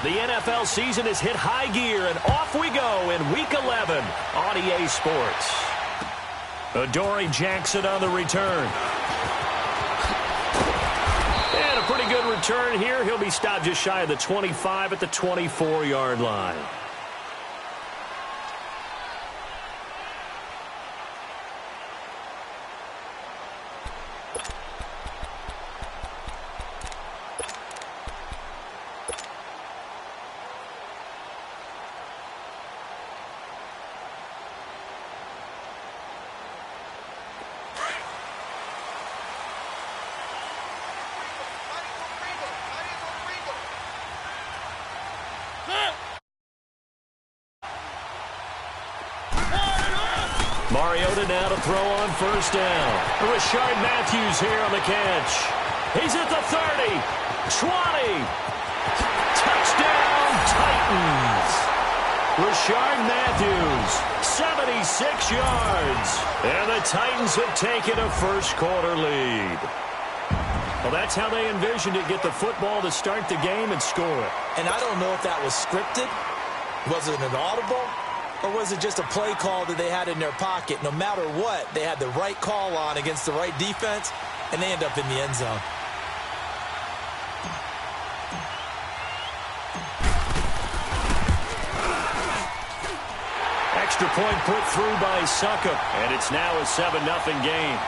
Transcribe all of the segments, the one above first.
The NFL season has hit high gear, and off we go in Week 11 on EA Sports. Adoree Jackson on the return. And a pretty good return here. He'll be stopped just shy of the 25 at the 24-yard line. Mariota now to throw on first down. Rashard Matthews here on the catch. He's at the 30, 20. Touchdown, Titans. Rashard Matthews, 76 yards. And the Titans have taken a first-quarter lead. Well, that's how they envisioned it, get the football to start the game and score it. And I don't know if that was scripted. Was it an audible? Or was it just a play call that they had in their pocket? No matter what, they had the right call on against the right defense, and they end up in the end zone. Extra point put through by Succop, and it's now a 7-0 game.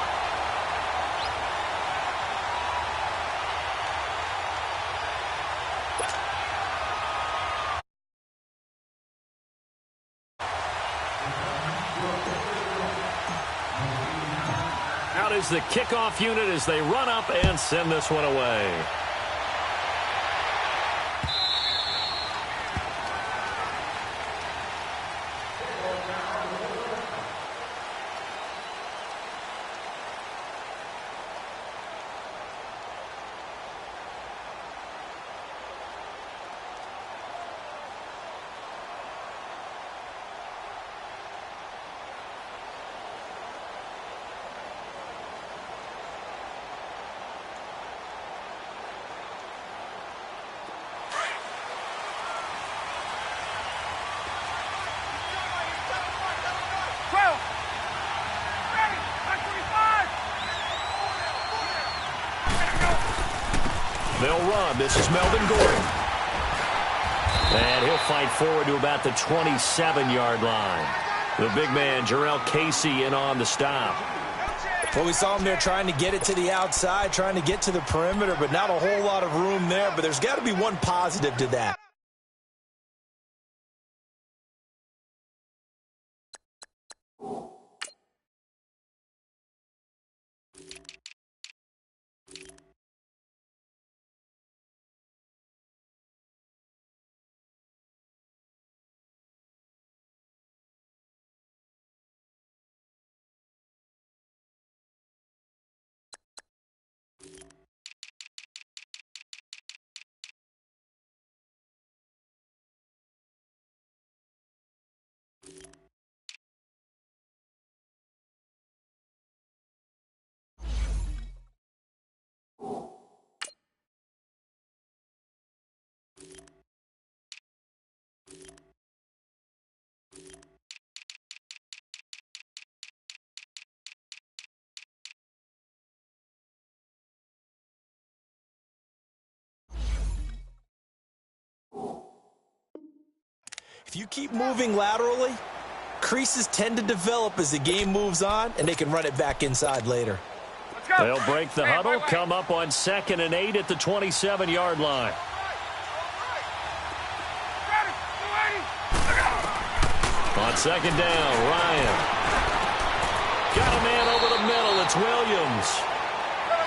Out is the kickoff unit as they run up and send this one away. They'll run. This is Melvin Gordon. And he'll fight forward to about the 27-yard line. The big man, Jarrell Casey, in on the stop. Well, we saw him there trying to get it to the outside, trying to get to the perimeter, but not a whole lot of room there. But there's got to be one positive to that. If you keep moving laterally, creases tend to develop as the game moves on, and they can run it back inside later. They'll break the huddle, come up on 2nd and 8 at the 27-yard line. On 2nd down, Ryan. Got a man over the middle. It's Williams.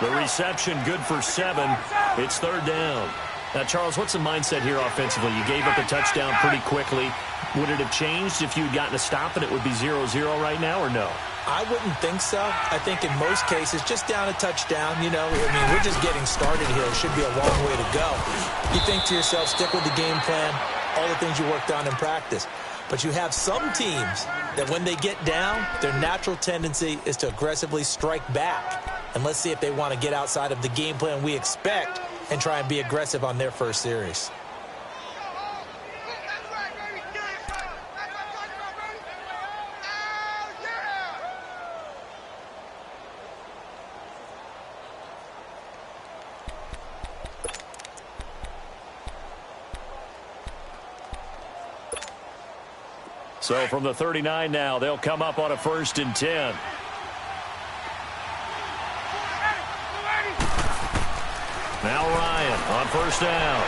The reception good for 7. It's 3rd down. Now, Charles, what's the mindset here offensively? You gave up a touchdown pretty quickly. Would it have changed if you had gotten a stop and it would be 0-0 right now, or no? I wouldn't think so. I think in most cases, just down a touchdown, you know, I mean, we're just getting started here. It should be a long way to go. You think to yourself, stick with the game plan, all the things you worked on in practice. But you have some teams that when they get down, their natural tendency is to aggressively strike back. And let's see if they want to get outside of the game plan we expect and try and be aggressive on their first series. So from the 39 now, they'll come up on a 1st and 10. Now Ryan on 1st down.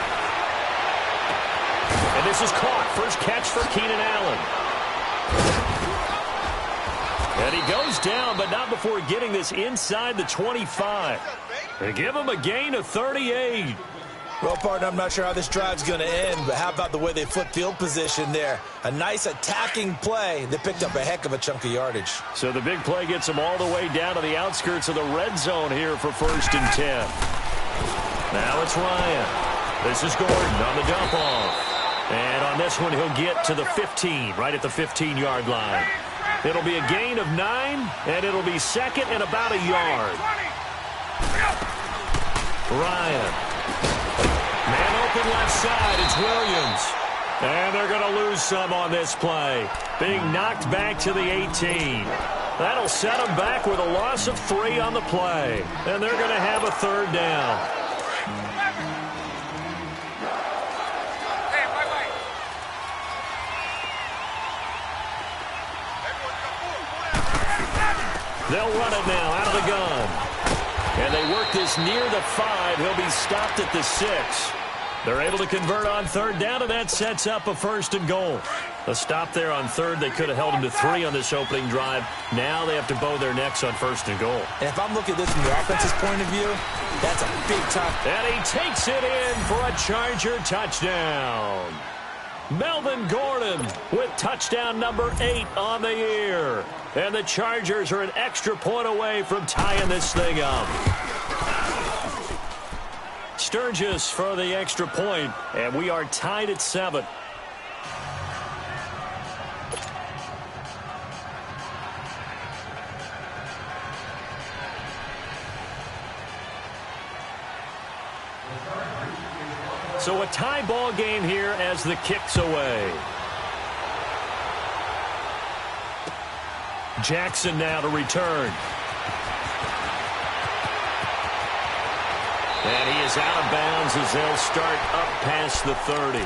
And this is caught. First catch for Keenan Allen. And he goes down, but not before getting this inside the 25. They give him a gain of 38. Well, partner, I'm not sure how this drive's going to end, but how about the way they flip field position there? A nice attacking play that picked up a heck of a chunk of yardage. So the big play gets them all the way down to the outskirts of the red zone here for 1st and 10. Now it's Ryan. This is Gordon on the dump off. And on this one, he'll get to the 15, right at the 15-yard line. It'll be a gain of 9, and it'll be 2nd and about a yard. Ryan. Man open left side. It's Williams. And they're going to lose some on this play. Being knocked back to the 18. That'll set them back with a loss of 3 on the play. And they're going to have a 3rd down. They'll run it now out of the gun. And they work this near the 5. He'll be stopped at the 6. They're able to convert on 3rd down, and that sets up a 1st and goal. A stop there on 3rd. They could have held him to 3 on this opening drive. Now they have to bow their necks on 1st and goal. And if I'm looking at this from the offense's point of view, that's a big time. And he takes it in for a Charger touchdown. Melvin Gordon with touchdown number 8 on the year. And the Chargers are an extra point away from tying this thing up. Sturgis for the extra point, and we are tied at 7. So a tie ball game here as the kick's away. Jackson now to return. And he is out of bounds as they'll start up past the 30.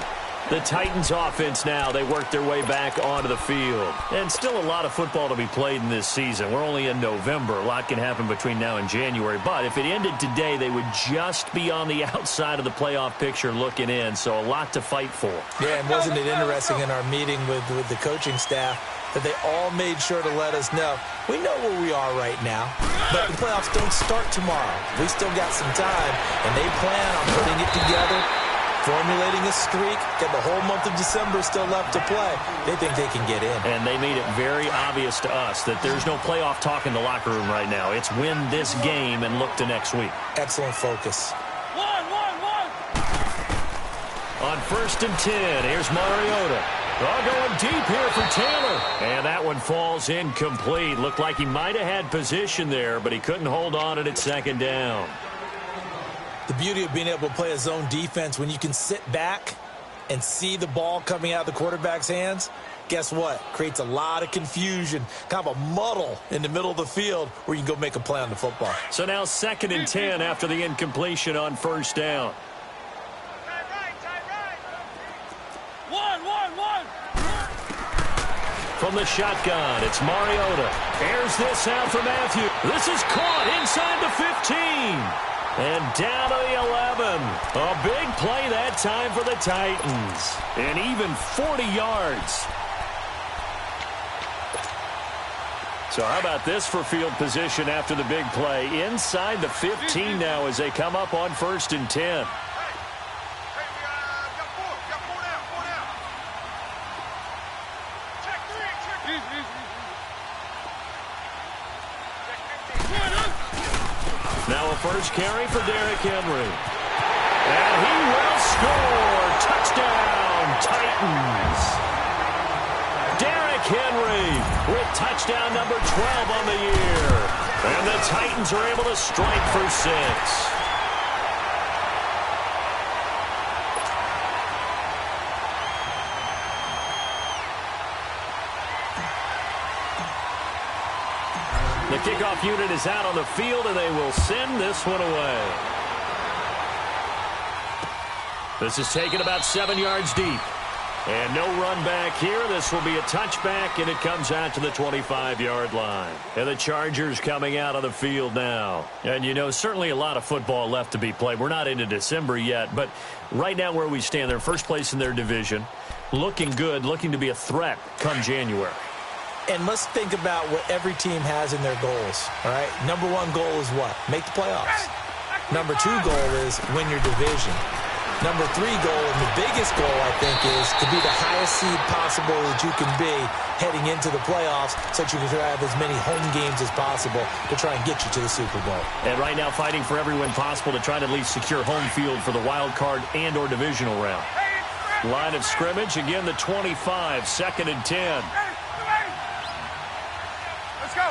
The Titans offense now, they work their way back onto the field. And still a lot of football to be played in this season. We're only in November. A lot can happen between now and January. But if it ended today, they would just be on the outside of the playoff picture looking in. So a lot to fight for. Yeah, and wasn't it interesting in our meeting with the coaching staff that they all made sure to let us know, we know where we are right now, but the playoffs don't start tomorrow. We still got some time, and they plan on putting it together, formulating a streak, got the whole month of December still left to play. They think they can get in. And they made it very obvious to us that there's no playoff talk in the locker room right now. It's win this game and look to next week. Excellent focus. On 1st and 10, here's Mariota. All going deep here for Taylor. And that one falls incomplete. Looked like he might have had position there, but he couldn't hold on at 2nd down. The beauty of being able to play a zone defense when you can sit back and see the ball coming out of the quarterback's hands, guess what? Creates a lot of confusion, kind of a muddle in the middle of the field where you can go make a play on the football. So now 2nd and 10 after the incompletion on 1st down. From the shotgun, it's Mariota. Airs this out for Matthew. This is caught inside the 15. And down to the 11. A big play that time for the Titans. And even 40 yards. So how about this for field position after the big play? Inside the 15 now as they come up on 1st and 10. Now a first carry for Derrick Henry. And he will score. Touchdown, Titans. Derrick Henry with touchdown number 12 on the year. And the Titans are able to strike for 6. The kickoff unit is out on the field, and they will send this one away. This is taken about 7 yards deep. And no run back here. This will be a touchback, and it comes out to the 25-yard line. And the Chargers coming out of the field now. And, you know, certainly a lot of football left to be played. We're not into December yet, but right now where we stand, they're first place in their division, looking good, looking to be a threat come January. And let's think about what every team has in their goals, all right? Number one goal is what? Make the playoffs. Number two goal is win your division. Number three goal, and the biggest goal, I think, is to be the highest seed possible that you can be heading into the playoffs so that you can have as many home games as possible to try and get you to the Super Bowl. And right now fighting for every win possible to try to at least secure home field for the wild card and or divisional round. Line of scrimmage, again the 25, 2nd and 10. Let's go.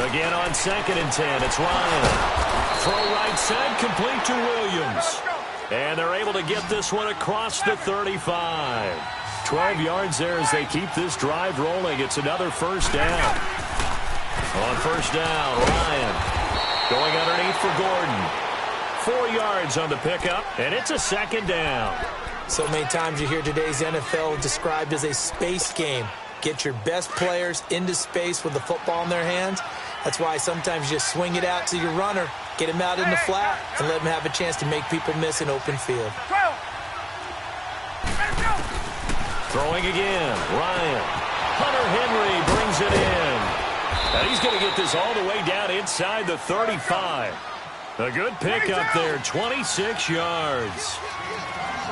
Again on 2nd and 10, it's Ryan. Throw right side, complete to Williams. And they're able to get this one across the 35. 12 yards there as they keep this drive rolling. It's another first down. On first down, Ryan going underneath for Gordon. 4 yards on the pickup, and it's a 2nd down. So many times you hear today's NFL described as a space game. Get your best players into space with the football in their hands. That's why sometimes you just swing it out to your runner, get him out in the flat, and let him have a chance to make people miss an open field. Throwing again, Ryan. Hunter Henry brings it in. And he's going to get this all the way down inside the 35. A good pickup there, 26 yards.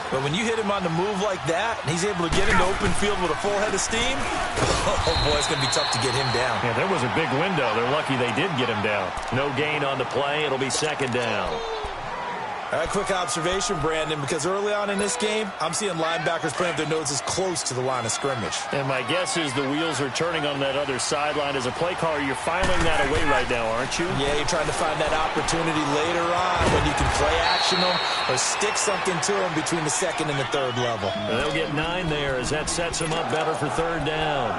But when you hit him on the move like that, and he's able to get into open field with a full head of steam, oh, boy, it's going to be tough to get him down. Yeah, there was a big window. They're lucky they did get him down. No gain on the play. It'll be 2nd down. All right, quick observation, Brandon, because early on in this game, I'm seeing linebackers putting up their noses close to the line of scrimmage. And my guess is the wheels are turning on that other sideline. As a play caller, you're filing that away right now, aren't you? Yeah, you're trying to find that opportunity later on when you can play action them or stick something to them between the 2nd and the 3rd level. And they'll get 9 there as that sets them up better for 3rd down.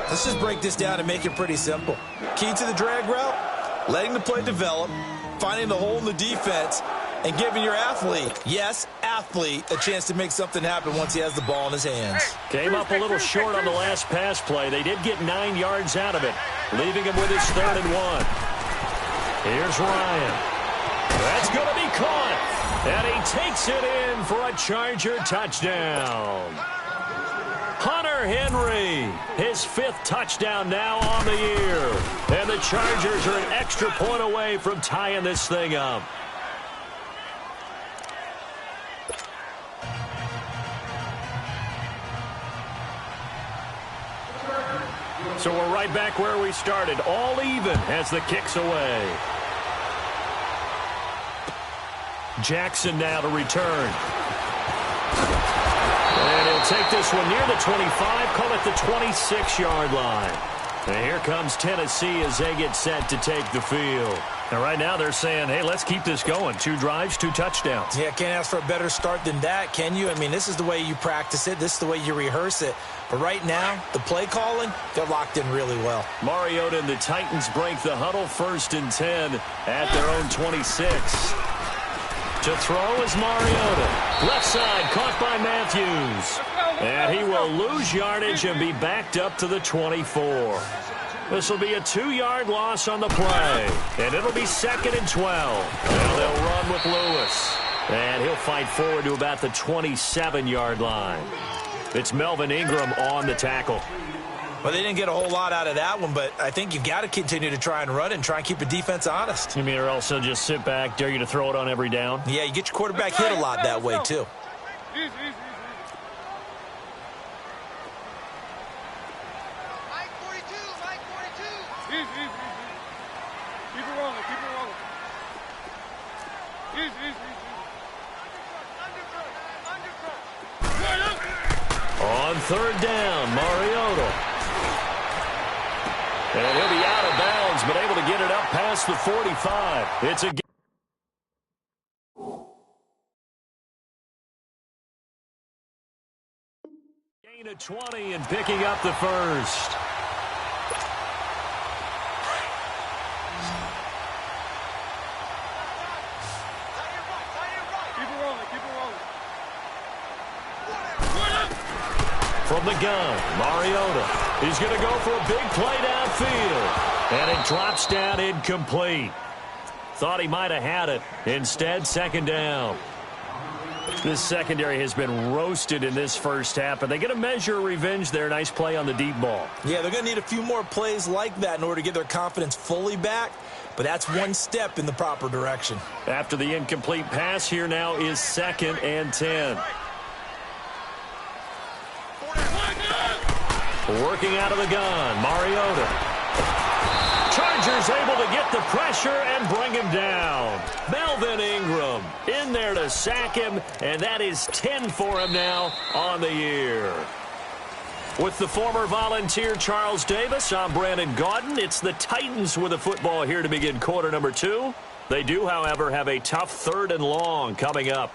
Let's just break this down and make it pretty simple. Key to the drag route, letting the play develop, finding the hole in the defense, and giving your athlete, yes, athlete, a chance to make something happen once he has the ball in his hands. Came up a little short on the last pass play. They did get 9 yards out of it, leaving him with his 3rd and 1. Here's Ryan. That's going to be caught. And he takes it in for a Charger touchdown. Hunter Henry, his 5th touchdown now on the year. And the Chargers are an extra point away from tying this thing up. So we're right back where we started, all even as the kick's away. Jackson now to return. And he'll take this one near the 25, call it the 26-yard line. And here comes Tennessee as they get set to take the field. And right now they're saying, hey, let's keep this going. 2 drives, 2 touchdowns. Yeah, can't ask for a better start than that, can you? I mean, this is the way you practice it. This is the way you rehearse it. But right now, the play calling, they're locked in really well. Mariota and the Titans break the huddle, 1st and 10 at their own 26. To throw is Mariota. Left side, caught by Matthews. And he will lose yardage and be backed up to the 24. This will be a 2-yard loss on the play. And it'll be 2nd and 12. Now they'll run with Lewis. And he'll fight forward to about the 27-yard line. It's Melvin Ingram on the tackle. Well, they didn't get a whole lot out of that one, but I think you've got to continue to try and run and try and keep the defense honest. You mean, or else they'll just sit back, dare you to throw it on every down? Yeah, you get your quarterback hit a lot that way, too. Easy, easy, easy. Line 42, line 42. Easy, easy, easy. Keep it rolling, keep it rolling. Easy, easy, easy. On 3rd down, Mariota. And he'll be out of bounds, but able to get it up past the 45. It's a gain of 20 and picking up the 1st. Keep it rolling, keep it rolling. From the gun, Mariota. He's going to go for a big play downfield. And it drops down incomplete. Thought he might have had it. Instead, second down. This secondary has been roasted in this first half, but they get a measure of revenge there. Nice play on the deep ball. Yeah, they're going to need a few more plays like that in order to get their confidence fully back, but that's one step in the proper direction. After the incomplete pass, here now is 2nd and 10. Working out of the gun, Mariota. Chargers able to get the pressure and bring him down. Melvin Ingram in there to sack him, and that is 10 for him now on the year. With the former Volunteer Charles Davis, I'm Brandon Gaudin. It's the Titans with the football here to begin quarter number 2. They do, however, have a tough 3rd and long coming up.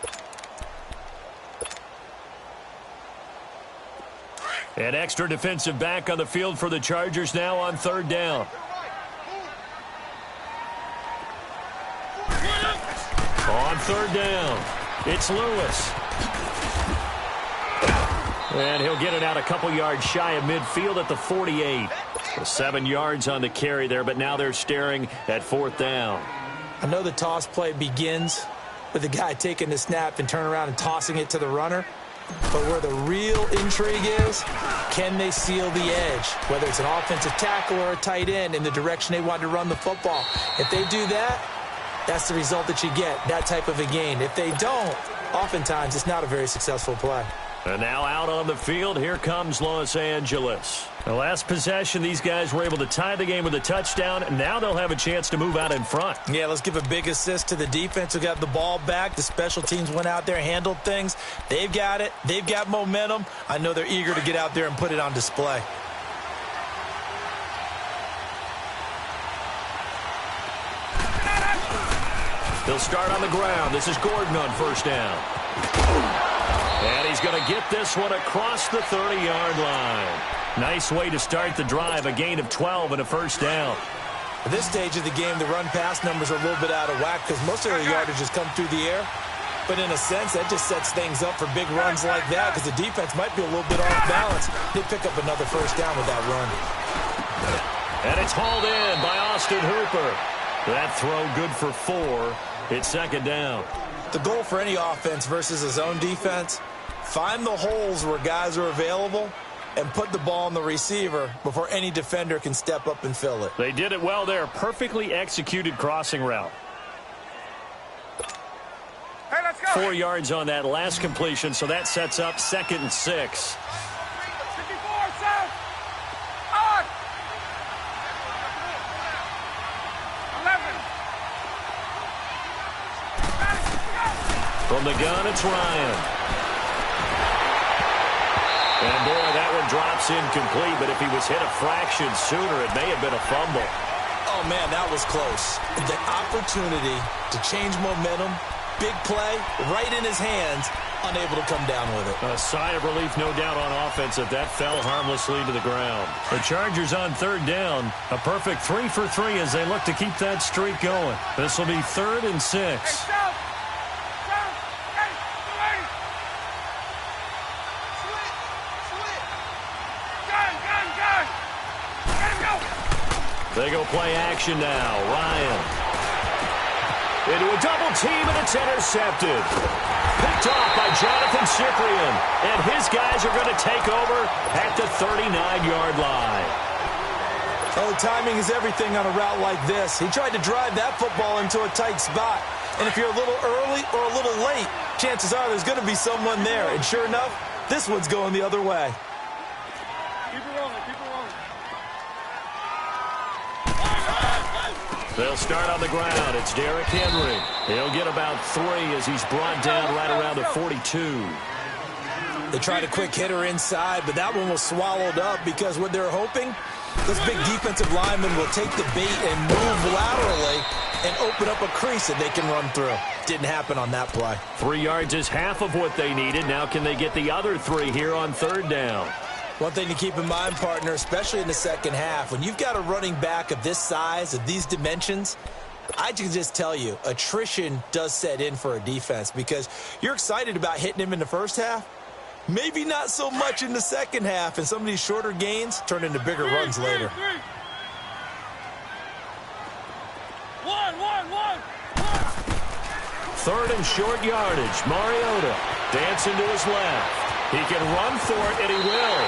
An extra defensive back on the field for the Chargers now on 3rd down. On 3rd down, it's Lewis. And he'll get it out a couple yards shy of midfield at the 48. 7 yards on the carry there, but now they're staring at 4th down. I know the toss play begins with the guy taking the snap and turning around and tossing it to the runner. But where the real intrigue is, can they seal the edge? Whether it's an offensive tackle or a tight end in the direction they want to run the football. If they do that, that's the result that you get, that type of a gain. If they don't, oftentimes it's not a very successful play. And now out on the field, here comes Los Angeles. The last possession, these guys were able to tie the game with a touchdown, and now they'll have a chance to move out in front. Yeah, let's give a big assist to the defense who got the ball back. The special teams went out there, handled things. They've got it. They've got momentum. I know they're eager to get out there and put it on display. He'll start on the ground. This is Gordon on 1st down. And he's going to get this one across the 30-yard line. Nice way to start the drive, a gain of 12 and a 1st down. At this stage of the game, the run-pass numbers are a little bit out of whack because most of their yardage has come through the air. But in a sense, that just sets things up for big runs like that because the defense might be a little bit off balance. They pick up another 1st down with that run. And it's hauled in by Austin Hooper. That throw good for 4. It's 2nd down. The goal for any offense versus a zone defense, find the holes where guys are available and put the ball on the receiver before any defender can step up and fill it. They did it well there. Perfectly executed crossing route. Hey, let's go. 4 yards on that last completion, so that sets up 2nd and 6. 54, south. On. 11. From the gun, it's Ryan. And boy, that one drops incomplete, but if he was hit a fraction sooner, it may have been a fumble. Oh, man, that was close. The opportunity to change momentum, big play, right in his hands, unable to come down with it. A sigh of relief, no doubt, on offense if that fell harmlessly to the ground. The Chargers on 3rd down. A perfect 3 for 3 as they look to keep that streak going. This will be 3rd and 6. Hey, south. They go play action now. Ryan. Into a double team, and it's intercepted. Picked off by Jonathan Cyprien. And his guys are going to take over at the 39-yard line. Oh, timing is everything on a route like this. He tried to drive that football into a tight spot. And if you're a little early or a little late, chances are there's going to be someone there. And sure enough, this one's going the other way. Keep it rolling, keep it rolling. They'll start on the ground. It's Derrick Henry. He'll get about 3 as he's brought down right around the 42. They tried a quick hitter inside, but that one was swallowed up because what they're hoping, this big defensive lineman will take the bait and move laterally and open up a crease that they can run through. Didn't happen on that play. 3 yards is half of what they needed. Now can they get the other 3 here on 3rd down? One thing to keep in mind, partner, especially in the second half, when you've got a running back of this size, of these dimensions, I can just tell you, attrition does set in for a defense because you're excited about hitting him in the first half, Maybe not so much in the second half, and some of these shorter gains turn into bigger runs later. Third and short yardage. Mariota dancing to his left. He can run for it, and he will.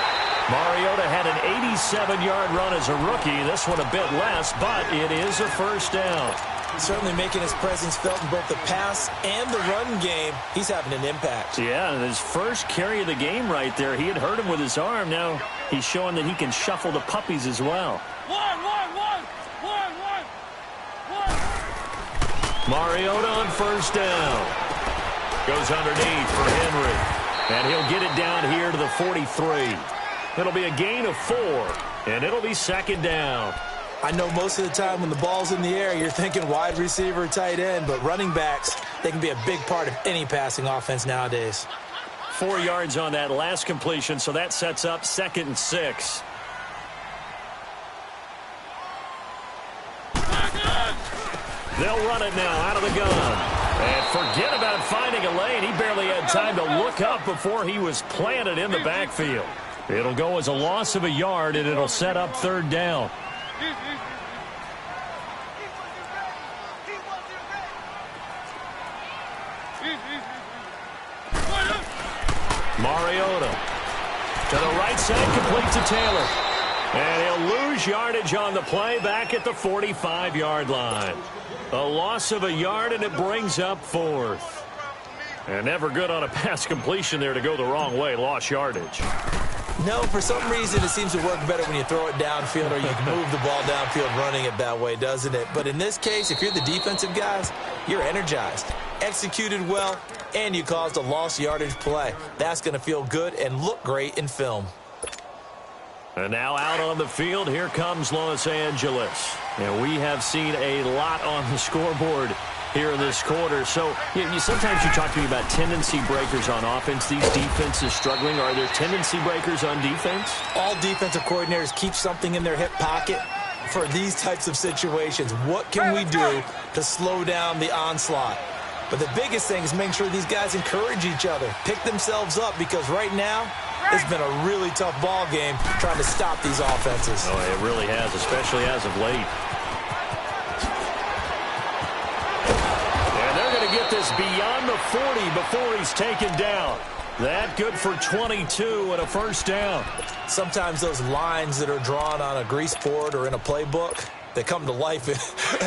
Mariota had an 87-yard run as a rookie. This one a bit less, but it is a first down. Certainly making his presence felt in both the pass and the run game. He's having an impact. Yeah, his first carry of the game right there. He had hurt him with his arm. Now he's showing that he can shuffle the puppies as well. One. Mariota on first down. Goes underneath for Henry. And he'll get it down here to the 43. It'll be a gain of 4, and it'll be second down. I know most of the time when the ball's in the air, you're thinking wide receiver, tight end, but running backs, they can be a big part of any passing offense nowadays. 4 yards on that last completion, so that sets up 2nd and 6. They'll run it now out of the gun. And forget about finding a lane. He barely had time to look up before he was planted in the backfield. It'll go as a loss of a yard, and it'll set up 3rd down. Mariota to the right side, complete to Taylor. And he'll lose yardage on the play back at the 45-yard line. A loss of a yard, and it brings up 4th. And never good on a pass completion there to go the wrong way. Lost yardage. No, for some reason it seems to work better when you throw it downfield or you can move the ball downfield running it that way, doesn't it? But in this case, if you're the defensive guys, you're energized, executed well, and you caused a lost yardage play. That's going to feel good and look great in film. And now out on the field, here comes Los Angeles. And we have seen a lot on the scoreboard here in this quarter. So sometimes you talk to me about tendency breakers on offense. These defenses struggling. Are there tendency breakers on defense? All defensive coordinators keep something in their hip pocket for these types of situations. What can we do to slow down the onslaught? But the biggest thing is making sure these guys encourage each other, pick themselves up, because right now it's been a really tough ball game trying to stop these offenses. Oh, it really has, especially as of late. And they're going to get this beyond the 40 before he's taken down. That good for 22 and a first down. Sometimes those lines that are drawn on a grease board or in a playbook, they come to life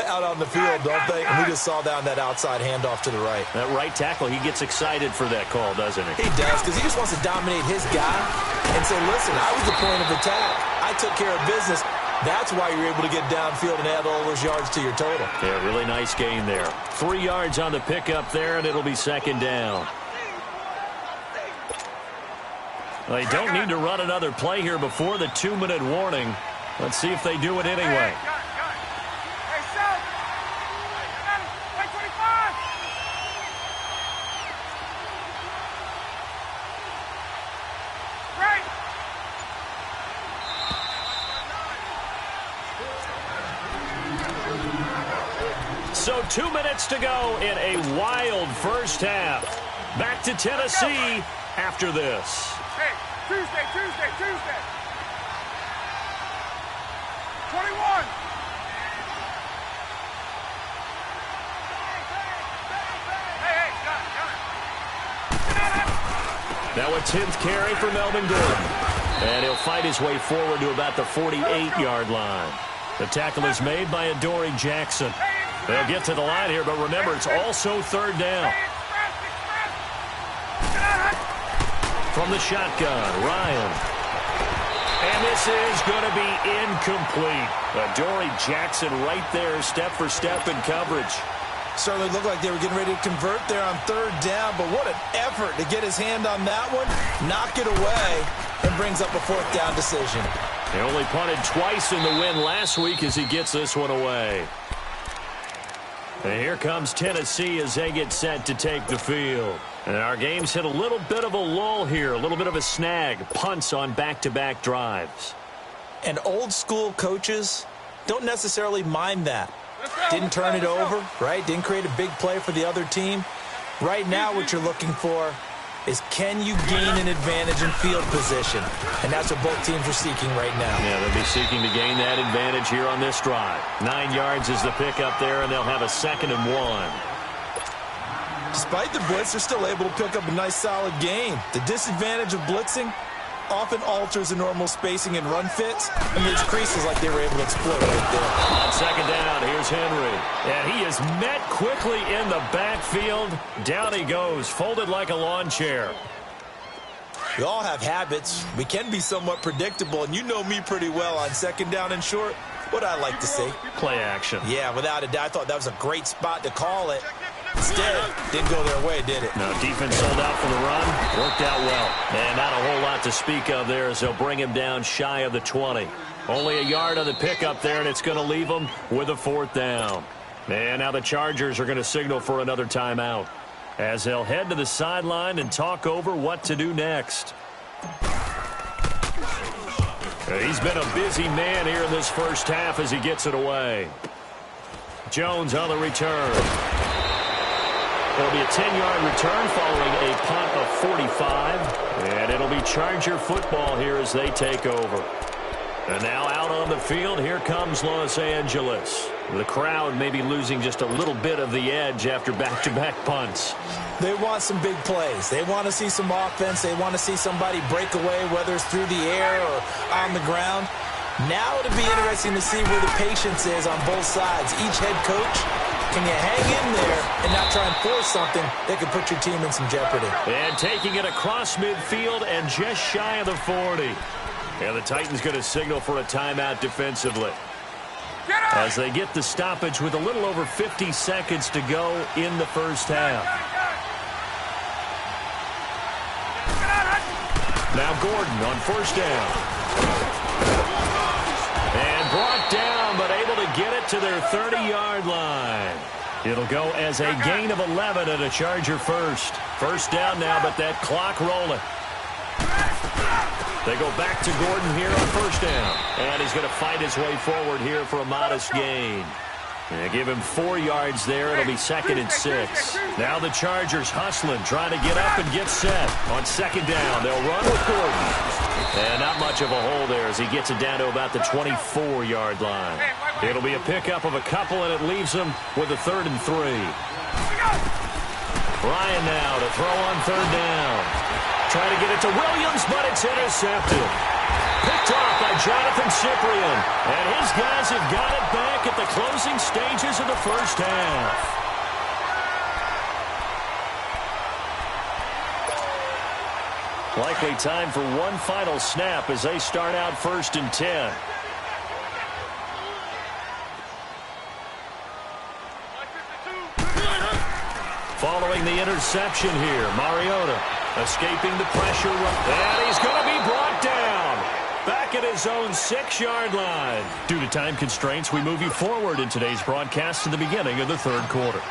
out on the field, don't they? And we just saw down that outside handoff to the right. That right tackle, he gets excited for that call, doesn't he? He does, because he just wants to dominate his guy and say, listen, I was the point of attack. I took care of business. That's why you're able to get downfield and add all those yards to your total. Yeah, really nice gain there. 3 yards on the pickup there, and it'll be second down. They don't need to run another play here before the 2-minute warning. Let's see if they do it anyway. So 2 minutes to go in a wild first half. Back to Tennessee after this. Hey, Tuesday. 21. Hey, got it. Now a 10th carry for Melvin Gordon. And he'll fight his way forward to about the 48-yard line. The tackle is made by Adoree Jackson. They'll get to the line here, but remember, it's also 3rd down. From the shotgun, Ryan. And this is going to be incomplete. Adoree Jackson right there, step for step in coverage. Certainly looked like they were getting ready to convert there on 3rd down, but what an effort to get his hand on that one, knock it away, and brings up a 4th down decision. He only punted twice in the win last week as he gets this one away. And here comes Tennessee as they get set to take the field. And our game's hit a little bit of a lull here, a little bit of a snag. Punts on back-to-back drives. And old-school coaches don't necessarily mind that. Didn't turn it over, right? Didn't create a big play for the other team. Right now what you're looking for is can you gain an advantage in field position? And that's what both teams are seeking right now. Yeah, they'll be seeking to gain that advantage here on this drive. 9 yards is the pickup there, and they'll have a 2nd and 1. Despite the blitz, they're still able to pick up a nice, solid gain. The disadvantage of blitzing often alters the normal spacing and run fits, and leaves creases like they were able to exploit right there. On 2nd down, here's Henry. And he is met quickly in the backfield. Down he goes, folded like a lawn chair. We all have habits. We can be somewhat predictable, and you know me pretty well on 2nd down and short. What I like to see. Play action. Yeah, without a doubt. I thought that was a great spot to call it. Instead, didn't go their way, did it? No, defense sold out for the run. Worked out well. And not a whole lot to speak of there as they'll bring him down shy of the 20. Only a yard on the pickup there, and it's going to leave him with a 4th down. And now the Chargers are going to signal for another timeout as they'll head to the sideline and talk over what to do next. He's been a busy man here in this first half as he gets it away. Jones on the return. It'll be a 10-yard return following a punt of 45. And it'll be Charger football here as they take over. And now out on the field, here comes Los Angeles. The crowd may be losing just a little bit of the edge after back-to-back punts. They want some big plays. They want to see some offense. They want to see somebody break away, whether it's through the air or on the ground. Now it'll be interesting to see where the patience is on both sides. Each head coach, can you hang in there and not try and force something that could put your team in some jeopardy? And taking it across midfield and just shy of the 40. And the Titans going to signal for a timeout defensively as they get the stoppage with a little over 50 seconds to go in the first half. Now Gordon on 1st down. And brought down, but able to get it to their 30-yard line. It'll go as a gain of 11 and a Charger first. 1st down now, but that clock rolling. They go back to Gordon here on 1st down. And he's going to fight his way forward here for a modest gain. They give him 4 yards there. It'll be 2nd and 6. Now the Chargers hustling, trying to get up and get set. On 2nd down, they'll run with Gordon. And not much of a hole there as he gets it down to about the 24-yard line. It'll be a pickup of a couple, and it leaves him with a 3rd and 3. Ryan now to throw on 3rd down. Trying to get it to Williams, but it's intercepted. Picked off by Jonathan Cyprien. And his guys have got it back at the closing stages of the first half. Likely time for one final snap as they start out 1st and 10. Following the interception here, Mariota escaping the pressure. And he's going to be brought down. Back at his own 6-yard line. Due to time constraints, we move you forward in today's broadcast to the beginning of the 3rd quarter.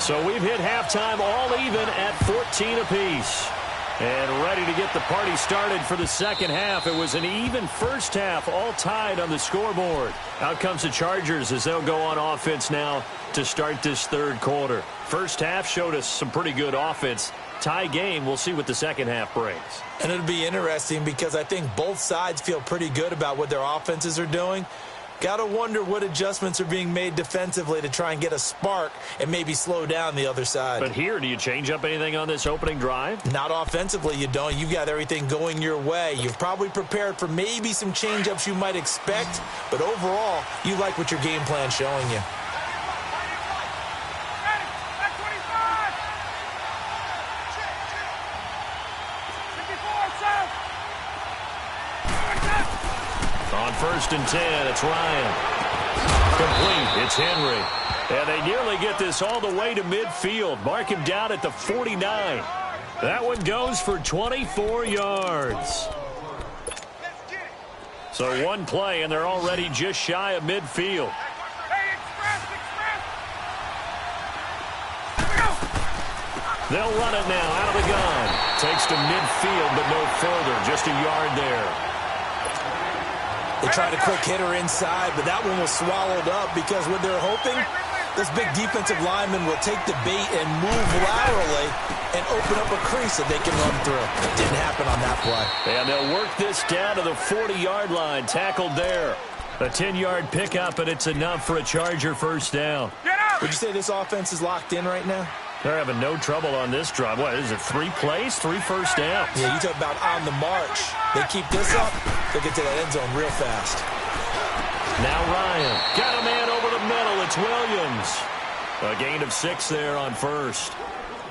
So we've hit halftime all even at 14 apiece. And ready to get the party started for the 2nd half. It was an even first half, all tied on the scoreboard. Out comes the Chargers as they'll go on offense now to start this 3rd quarter. First half showed us some pretty good offense. Tie game, we'll see what the 2nd half brings. And it'll be interesting because I think both sides feel pretty good about what their offenses are doing. Got to wonder what adjustments are being made defensively to try and get a spark and maybe slow down the other side. But here, do you change up anything on this opening drive? Not offensively, you don't. You've got everything going your way. You've probably prepared for maybe some change-ups you might expect, but overall, you like what your game plan's showing you. On 1st and 10, it's Ryan. Complete, it's Henry. And they nearly get this all the way to midfield. Mark him down at the 49. That one goes for 24 yards. So one play, and they're already just shy of midfield. They'll run it now out of the gun. Takes to midfield, but no further. Just a yard there. They tried a quick hitter inside, but that one was swallowed up because what they're hoping, Those big defensive linemen will take the bait and move laterally and open up a crease that they can run through. Didn't happen on that play. And they'll work this down to the 40-yard line. Tackled there. A 10-yard pickup, and it's enough for a Charger first down. Would you say this offense is locked in right now? They're having no trouble on this drive. What is it, 3 plays, 3 first downs? Yeah, you talk about on the march. They keep this up, they'll get to that end zone real fast. Now Ryan. Got a man over the middle. It's Williams. A gain of 6 there on first.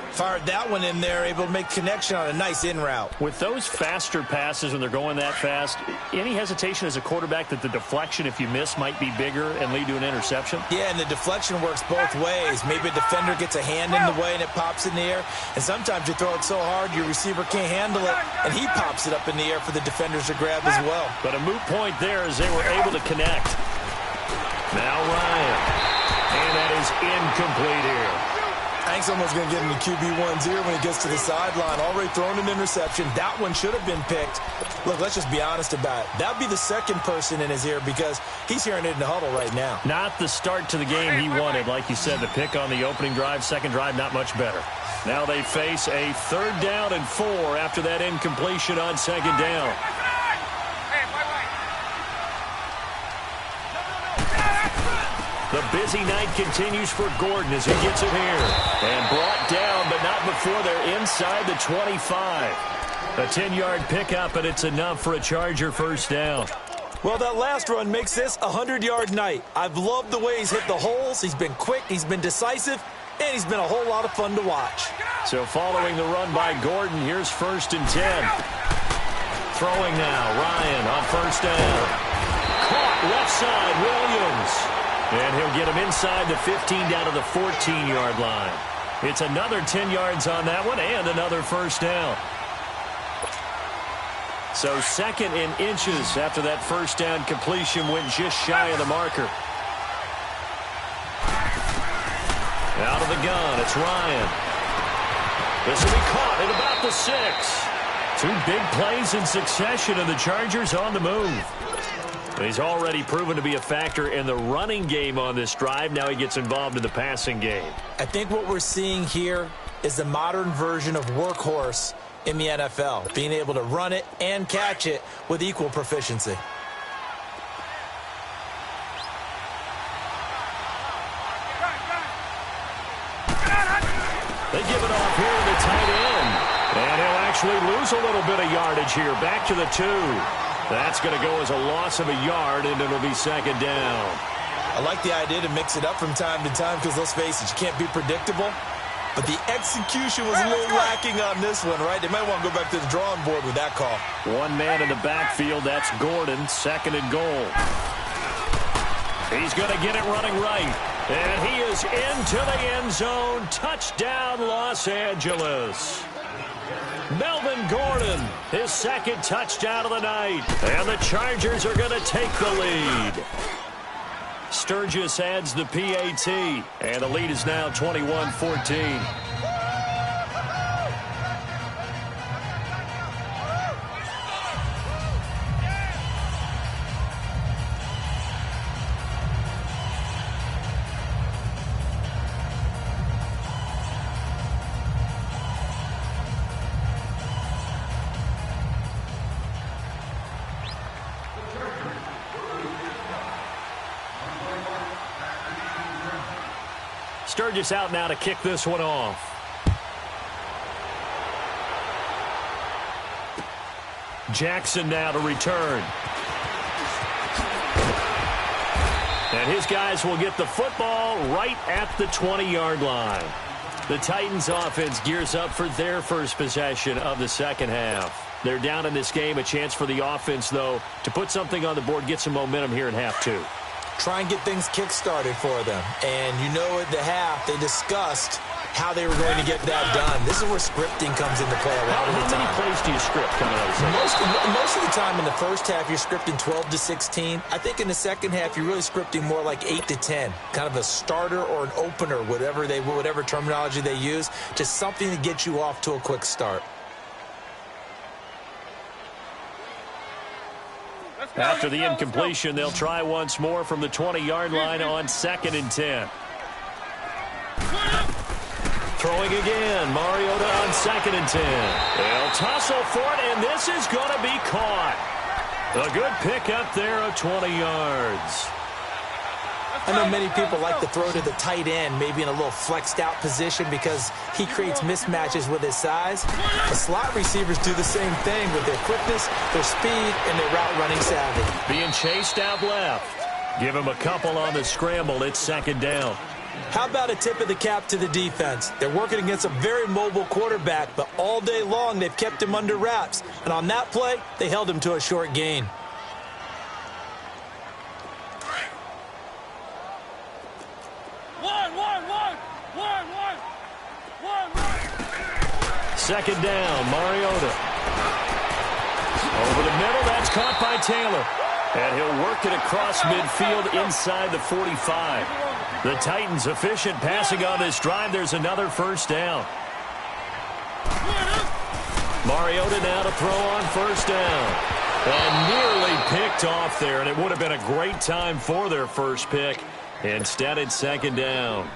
Fired that one in there, able to make connection on a nice in route. With those faster passes when they're going that fast, any hesitation as a quarterback that the deflection, if you miss, might be bigger and lead to an interception? Yeah, and the deflection works both ways. Maybe a defender gets a hand in the way and it pops in the air. And sometimes you throw it so hard your receiver can't handle it, and he pops it up in the air for the defenders to grab as well. But a moot point there as they were able to connect. Now Ryan. And that is incomplete here. I think someone's going to get him to QB1's ear when he gets to the sideline. Already thrown an interception. That one should have been picked. Look, let's just be honest about it. That would be the second person in his ear because he's hearing it in the huddle right now. Not the start to the game he wanted. Like you said, the pick on the opening drive, second drive, not much better. Now they face a 3rd down and 4 after that incompletion on second down. The busy night continues for Gordon as he gets it here. And brought down, but not before they're inside the 25. A 10-yard pickup, and it's enough for a Charger first down. Well, that last run makes this a 100-yard night. I've loved the way he's hit the holes. He's been quick, he's been decisive, and he's been a whole lot of fun to watch. So following the run by Gordon, here's 1st and 10. Throwing now, Ryan on first down. Caught left side, Williams. And he'll get him inside the 15 down to the 14-yard line. It's another 10 yards on that one and another first down. So 2nd in inches after that first down completion went just shy of the marker. Out of the gun, it's Ryan. This will be caught at about the 6. 2 big plays in succession, and the Chargers on the move. He's already proven to be a factor in the running game on this drive. Now he gets involved in the passing game. I think what we're seeing here is the modern version of workhorse in the NFL, being able to run it and catch it with equal proficiency. They give it off here to the tight end. And he'll actually lose a little bit of yardage here. Back to the 2. That's going to go as a loss of a yard, and it'll be 2nd down. I like the idea to mix it up from time to time because, let's face it, you can't be predictable. But the execution was a little lacking on this one, right? They might want to go back to the drawing board with that call. 1 man in the backfield. That's Gordon, 2nd and goal. He's going to get it running right. And he is into the end zone. Touchdown, Los Angeles. Melvin Gordon, his 2nd touchdown of the night. And the Chargers are going to take the lead. Sturgis adds the PAT. And the lead is now 21-14. Sturgis out now to kick this one off. Jackson now to return. And his guys will get the football right at the 20-yard line. The Titans offense gears up for their first possession of the second half. They're down in this game. A chance for the offense, though, to put something on the board, get some momentum here in half 2. Try and get things kick-started for them. And you know at the half, they discussed how they were going to get that done. This is where scripting comes into play a lot of the time. How many plays do you script coming out of the second? Most of the time in the first half, you're scripting 12 to 16. I think in the second half, you're really scripting more like 8 to 10. Kind of a starter or an opener, whatever terminology they use, just something to get you off to a quick start. After the incompletion, they'll try once more from the 20-yard line on 2nd and 10. Throwing again. Mariota on 2nd and 10. They'll tussle for it, and this is going to be caught. A good pick up there of 20 yards. I know many people like to throw to the tight end, maybe in a little flexed out position because he creates mismatches with his size. The slot receivers do the same thing with their quickness, their speed, and their route running savvy. Being chased out left. Give him a couple on the scramble. It's 2nd down. How about a tip of the cap to the defense? They're working against a very mobile quarterback, but all day long they've kept him under wraps. And on that play, they held him to a short gain. Second down, Mariota. Over the middle, that's caught by Taylor. And he'll work it across midfield inside the 45. The Titans efficient passing on this drive. There's another 1st down. Mariota now to throw on 1st down. And nearly picked off there, and it would have been a great time for their first pick. Instead, it's 2nd down.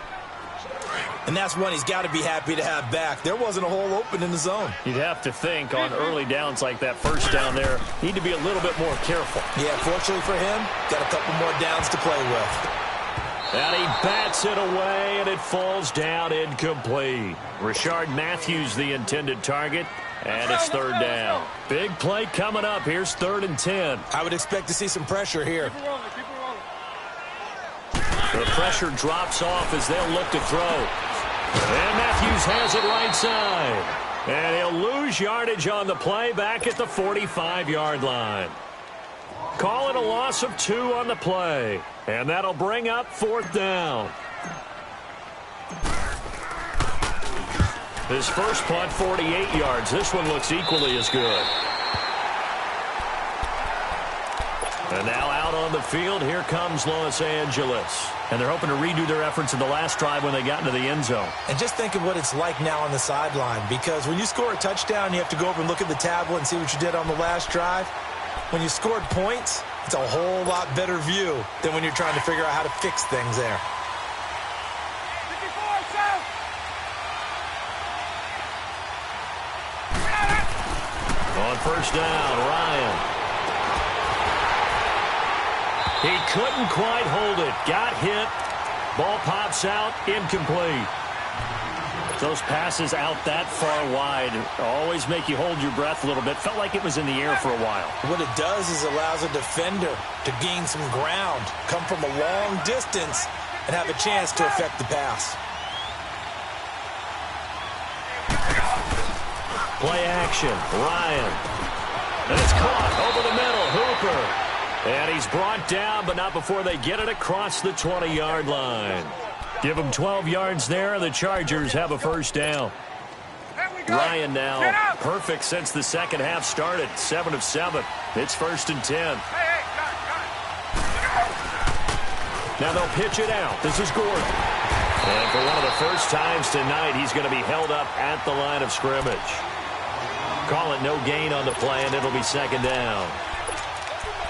And that's one he's got to be happy to have back. There wasn't a hole open in the zone. You'd have to think on early downs like that 1st down there, need to be a little bit more careful. Yeah, fortunately for him, got a couple more downs to play with. And he bats it away, and it falls down incomplete. Rashard Matthews, the intended target, and it's 3rd down. Big play coming up. Here's 3rd and 10. I would expect to see some pressure here. The pressure drops off as they'll look to throw. And Matthews has it right side. And he'll lose yardage on the play back at the 45-yard line. Call it a loss of 2 on the play. And that'll bring up 4th down. His first punt, 48 yards. This one looks equally as good. And now out on the field, here comes Los Angeles. And they're hoping to redo their efforts in the last drive when they got into the end zone. And just think of what it's like now on the sideline, because when you score a touchdown, you have to go over and look at the tablet and see what you did on the last drive. When you scored points, it's a whole lot better view than when you're trying to figure out how to fix things there. On 1st down, Ryan. He couldn't quite hold it. Got hit. Ball pops out. Incomplete. Those passes out that far wide always make you hold your breath a little bit. Felt like it was in the air for a while. What it does is allows a defender to gain some ground, come from a long distance, and have a chance to affect the pass. Play action. Ryan. And it's caught over the middle. Hooper. And he's brought down, but not before they get it across the 20-yard line. Give them 12 yards there, and the Chargers have a 1st down. Ryan now perfect since the second half started. 7 of 7. It's 1st and 10. Now they'll pitch it out. This is Gordon. And for one of the first times tonight, he's going to be held up at the line of scrimmage. Call it no gain on the play, and it'll be 2nd down.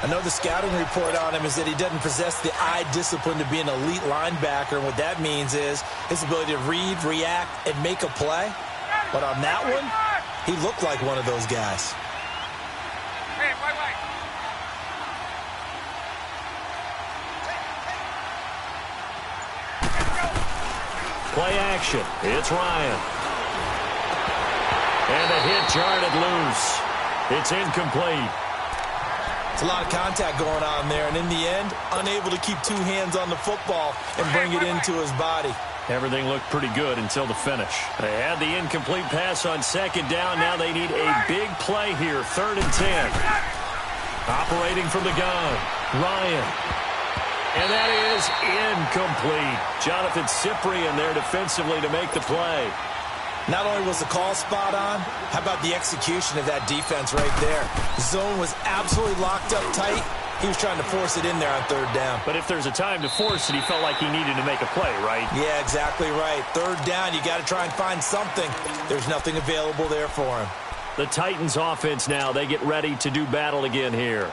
I know the scouting report on him is that he doesn't possess the eye discipline to be an elite linebacker. And what that means is his ability to read, react, and make a play. But on that one, he looked like one of those guys. Play action. It's Ryan. And the hit jarred it loose. It's incomplete. It's a lot of contact going on there, and in the end, unable to keep 2 hands on the football and bring it into his body. Everything looked pretty good until the finish. They had the incomplete pass on 2nd down. Now they need a big play here, 3rd and 10. Operating from the gun, Ryan. And that is incomplete. Jonathan Cyprien there defensively to make the play. Not only was the call spot on, how about the execution of that defense right there? The zone was absolutely locked up tight. He was trying to force it in there on 3rd down. But if there's a time to force it, he felt like he needed to make a play, right? Yeah, exactly right. 3rd down, you got to try and find something. There's nothing available there for him. The Titans offense now, they get ready to do battle again here.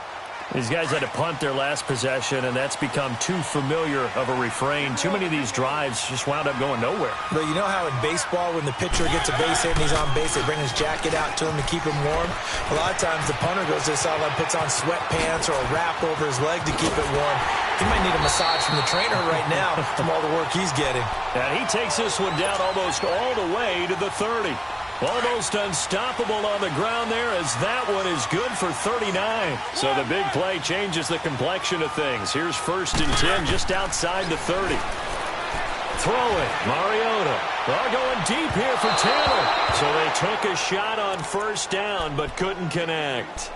These guys had to punt their last possession, and that's become too familiar of a refrain. Too many of these drives just wound up going nowhere. But you know how in baseball, when the pitcher gets a base hit and he's on base, they bring his jacket out to him to keep him warm? A lot of times the punter goes to the sideline, puts on sweatpants or a wrap over his leg to keep it warm. He might need a massage from the trainer right now from all the work he's getting. And he takes this one down almost all the way to the 30. Almost unstoppable on the ground there, as that one is good for 39. So the big play changes the complexion of things. Here's 1st and 10 just outside the 30. Throwing, Mariota. They're going deep here for Taylor. So they took a shot on 1st down but couldn't connect.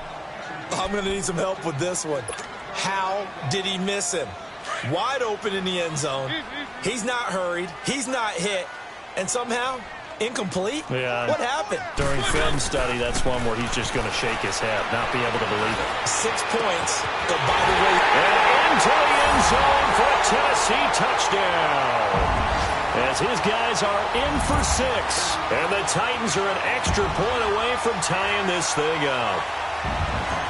I'm going to need some help with this one. How did he miss him? Wide open in the end zone. He's not hurried. He's not hit. And somehow, incomplete? Yeah. What happened? During film study, that's one where he's just going to shake his head, not be able to believe it. 6 points. But by the way, and into the end zone for a Tennessee touchdown. As his guys are in for 6. And the Titans are an extra point away from tying this thing up.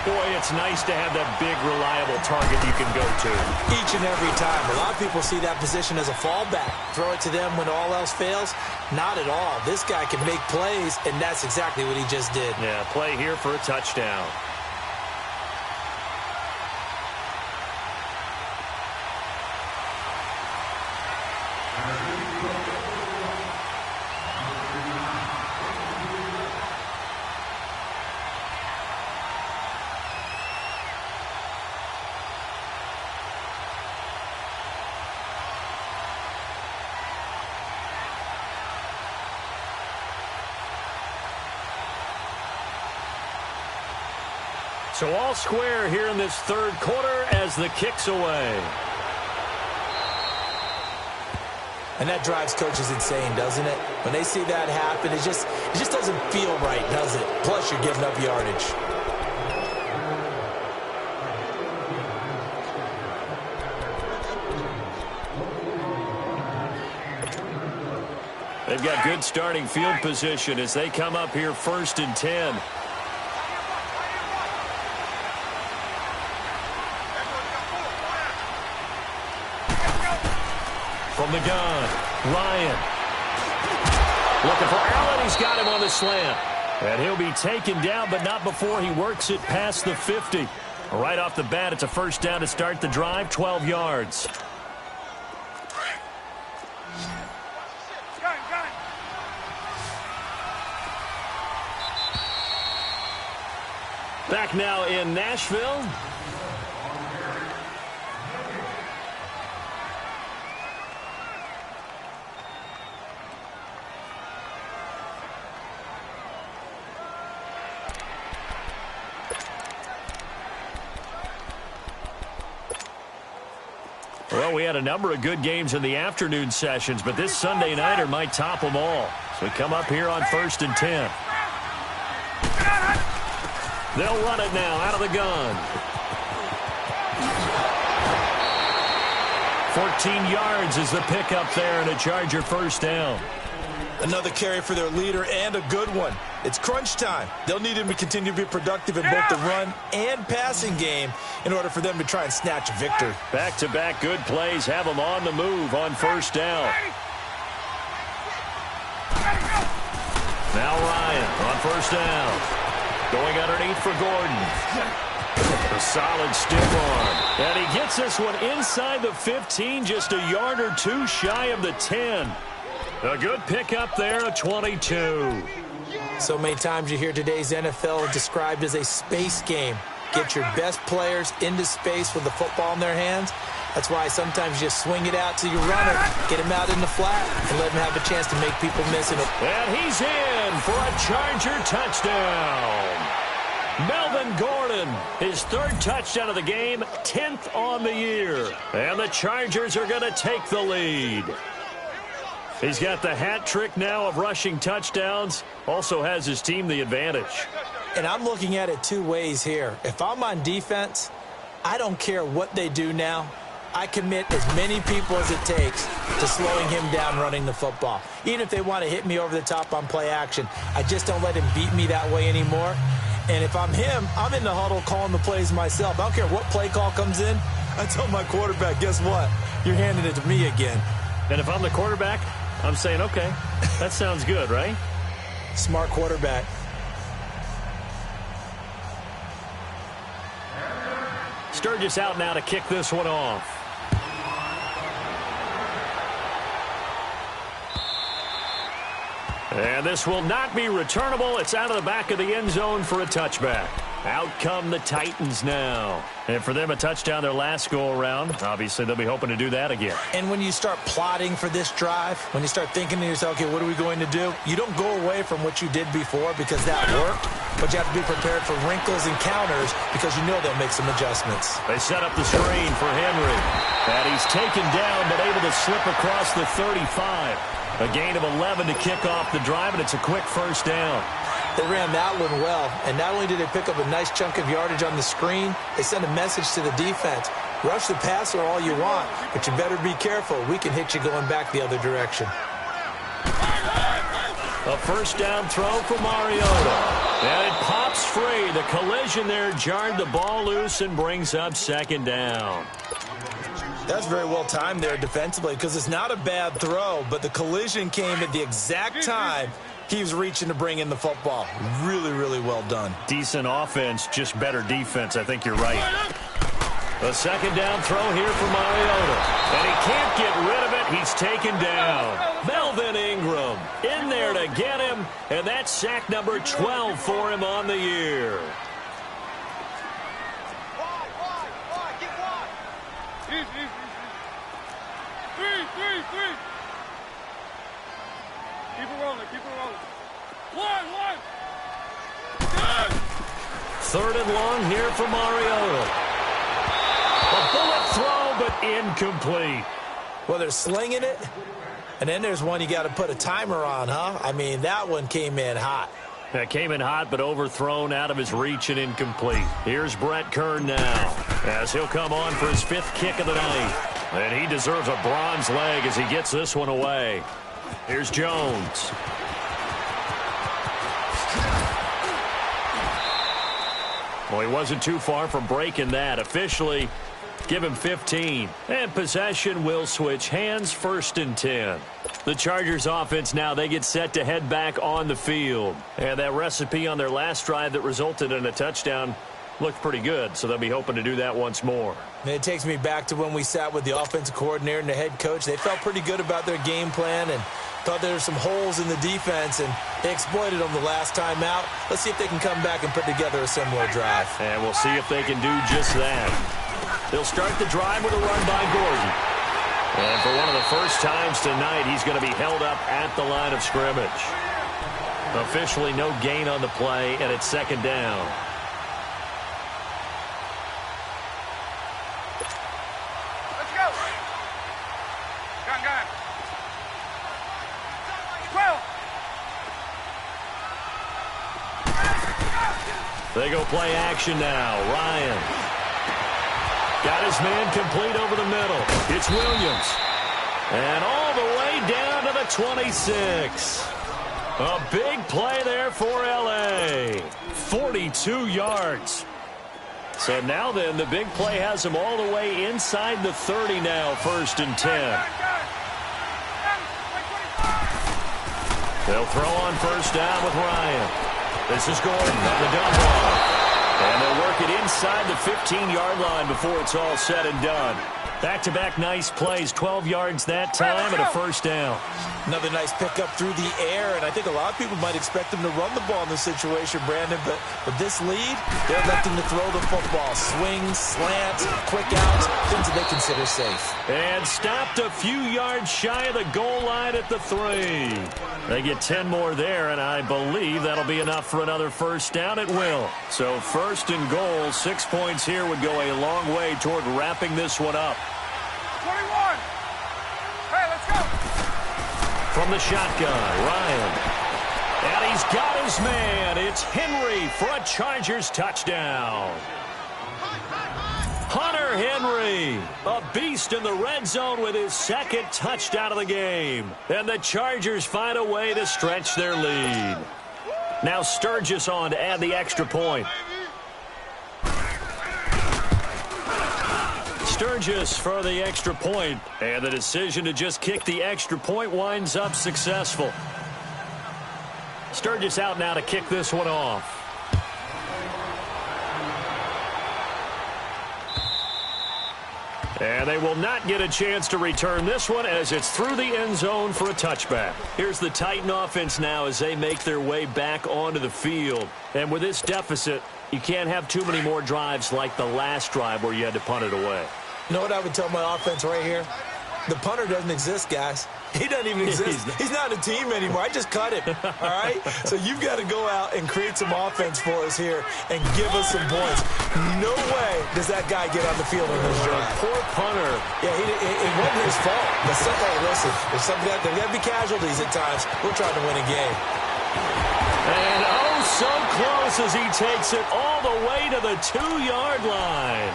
Boy, it's nice to have that big, reliable target you can go to. Each and every time. A lot of people see that position as a fallback. Throw it to them when all else fails. Not at all. This guy can make plays, and that's exactly what he just did. Yeah, play here for a touchdown. So all square here in this 3rd quarter as the kick's away. And that drives coaches insane, doesn't it? When they see that happen, it just doesn't feel right, does it? Plus, you're giving up yardage. They've got good starting field position as they come up here 1st and 10. From the gun, Ryan. Looking for Allen. He's got him on the slant. And he'll be taken down, but not before he works it past the 50. Right off the bat, it's a 1st down to start the drive, 12 yards. Back now in Nashville. Well, we had a number of good games in the afternoon sessions, but this Sunday nighter might top them all. So we come up here on 1st and 10. They'll run it now out of the gun. 14 yards is the pickup there, and a Charger 1st down. Another carry for their leader, and a good one. It's crunch time. They'll need him to continue to be productive in both the run and passing game in order for them to try and snatch a victory. Back-to-back good plays have them on the move on 1st down. Now Ryan on 1st down. Going underneath for Gordon. A solid stiff arm. And he gets this one inside the 15, just a yard or 2 shy of the 10. A good pickup there, a 22. So many times you hear today's NFL described as a space game. Get your best players into space with the football in their hands. That's why sometimes you just swing it out to your runner, get him out in the flat, and let him have a chance to make people miss it. And he's in for a Charger touchdown. Melvin Gordon, his 3rd touchdown of the game, 10th on the year. And the Chargers are going to take the lead. He's got the hat trick now of rushing touchdowns. Also has his team the advantage. And I'm looking at it 2 ways here. If I'm on defense, I don't care what they do now. I commit as many people as it takes to slowing him down running the football. Even if they want to hit me over the top on play action, I just don't let him beat me that way anymore. And if I'm him, I'm in the huddle calling the plays myself. I don't care what play call comes in. I tell my quarterback, guess what? You're handing it to me again. And if I'm the quarterback, I'm saying, okay, that sounds good, right? Smart quarterback. Sturgis out now to kick this one off. And this will not be returnable. It's out of the back of the end zone for a touchback. Out come the Titans now. And for them, a touchdown their last go-around. Obviously, they'll be hoping to do that again. And when you start plotting for this drive, when you start thinking to yourself, okay, what are we going to do? You don't go away from what you did before because that worked, but you have to be prepared for wrinkles and counters because you know they'll make some adjustments. They set up the screen for Henry. And he's taken down, but able to slip across the 35. A gain of 11 to kick off the drive, and it's a quick first down. They ran that one well, and not only did they pick up a nice chunk of yardage on the screen, they sent a message to the defense. Rush the passer all you want, but you better be careful. We can hit you going back the other direction. A first down throw for Mariota. And it pops free. The collision there jarred the ball loose and brings up second down. That's very well timed there defensively because it's not a bad throw, but the collision came at the exact time he was reaching to bring in the football. Really, really well done. Decent offense, just better defense. I think you're right. A second down throw here for Mariota. And he can't get rid of it. He's taken down. Melvin Ingram in there to get him. And that's sack number 12 for him on the year. Three. Keep it rolling. One. Third and long here for Mariota. A bullet throw, but incomplete. Well, they're slinging it, and then there's one you got to put a timer on, huh? I mean, that one came in hot. That came in hot, but overthrown out of his reach and incomplete. Here's Brett Kern now, as he'll come on for his 5th kick of the night. And he deserves a bronze leg as he gets this one away. Here's Jones. Well, he wasn't too far from breaking that. Officially, give him 15. And possession will switch hands, 1st and 10. The Chargers offense now, they get set to head back on the field. And that recipe on their last drive that resulted in a touchdown looked pretty good, so they'll be hoping to do that once more. And it takes me back to when we sat with the offensive coordinator and the head coach. They felt pretty good about their game plan and thought there were some holes in the defense, and they exploited them the last time out. Let's see if they can come back and put together a similar drive. And we'll see if they can do just that. They'll start the drive with a run by Gordon. And for one of the first times tonight, he's going to be held up at the line of scrimmage. Officially no gain on the play, and it's 2nd down. They go play action now. Ryan. Got his man complete over the middle. It's Williams. And all the way down to the 26. A big play there for L.A. 42 yards. So now then, the big play has him all the way inside the 30 now, 1st and 10. They'll throw on 1st down with Ryan. This is Gordon on the dump off. And they'll work it inside the 15-yard line before it's all said and done. Back-to-back nice plays, 12 yards that time and a 1st down. Another nice pickup through the air, and I think a lot of people might expect him to run the ball in this situation, Brandon, but with this lead, they're electing to throw the football. Swings, slants, quick outs, things that they consider safe. And stopped a few yards shy of the goal line at the 3. They get 10 more there, and I believe that'll be enough for another 1st down. It will. So 1st and goal, 6 points here would go a long way toward wrapping this one up. 21. Hey, let's go. From the shotgun, Ryan. And he's got his man. It's Henry for a Chargers touchdown. Hunter Henry, a beast in the red zone with his second touchdown of the game. And the Chargers find a way to stretch their lead. Now Sturgis on to add the extra point. Sturgis for the extra point, and the decision to just kick the extra point winds up successful. Sturgis out now to kick this one off. And they will not get a chance to return this one as it's through the end zone for a touchback. Here's the Titan offense now as they make their way back onto the field. And with this deficit, you can't have too many more drives like the last drive where you had to punt it away. You know what I would tell my offense right here? The punter doesn't exist, guys. He doesn't even exist. He's not a team anymore. I just cut him, all right? So you've got to go out and create some offense for us here and give us some points. No way does that guy get on the field in this drive. Poor punter. Yeah, it wasn't his fault. But hey, listen, there's something there's got to be casualties at times. We're trying to win a game. And oh, so close as he takes it all the way to the 2-yard line.